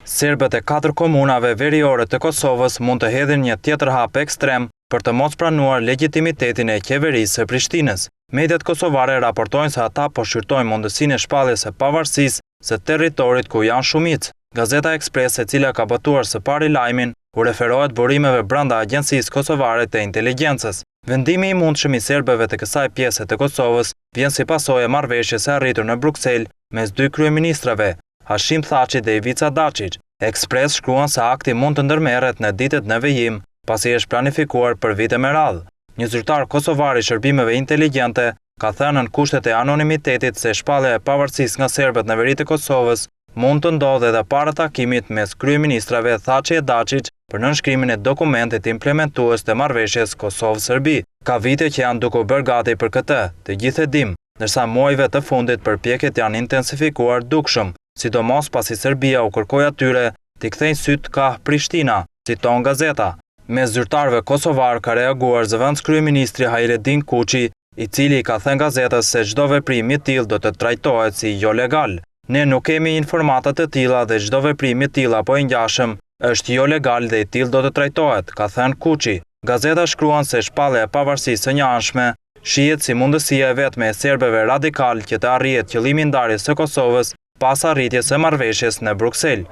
Serbët e 4 komunave veriore të Kosovës mund të hedhin një tjetër hap ekstrem për të mos pranuar legitimitetin e qeverisë së Prishtinës. Mediat kosovare raportojnë se ata po shqyrtojnë mundësinë e shpalljes së pavarësisë së territorit ku janë shumicë. Gazeta Ekspres, e cila ka botuar së pari lajmin, u referohet burimeve brenda Agjencisë Kosovare të Inteligjencës. Vendimi i mundshëm i serbëve të kësaj pjese të Kosovës vjen si pasojë e marrëveshjes së arritur në Bruksel mes dy kryeministrave, Hashim Thaçi dhe Ivica Dačić. Ekspres shkruan se akti mund të ndërmerret në ditët në vijim, pasi është planifikuar për vite me radhë. Një zyrtar kosovar i shërbimeve inteligjente ka thënë në kushtet e anonimitetit se shpallja e pavarësisë nga serbët në veri të Kosovës mund të ndodhë edhe para takimit mes kryeministrave Thaçi e Dačić për nënshkrimin e dokumentit implementues të marrëveshjes Kosovë-Serbi. Ka vite që janë duke u bërë gati për këtë, të gjithë e dim, ndërsa muajve të fundit përpjekjet janë intensifikuar dukshëm, sidomos pasi Serbia u kërkoi atyre t'i kthejnë syt ka Prishtina, citon gazeta. Mes zyrtarëve kosovar ka reaguar zëvendës kryeministri Hajredin Kuçi, i cili ka thënë gazetës se çdo veprim i tillë do të trajtohet si jo legal. Ne nuk kemi informata të tilla dhe çdo veprim i tillë apo i ngjashëm është jo legal dhe i tillë do të trajtohet, ka thënë Kuçi. Gazeta shkruan se shpallja e pavarësisë së njëanshme shihet si mundësia e vetme e serbëve radikal që të arrihet qëllimi i ndarjes së Kosovës pas arritjes së marrëveshjes në Bruksel.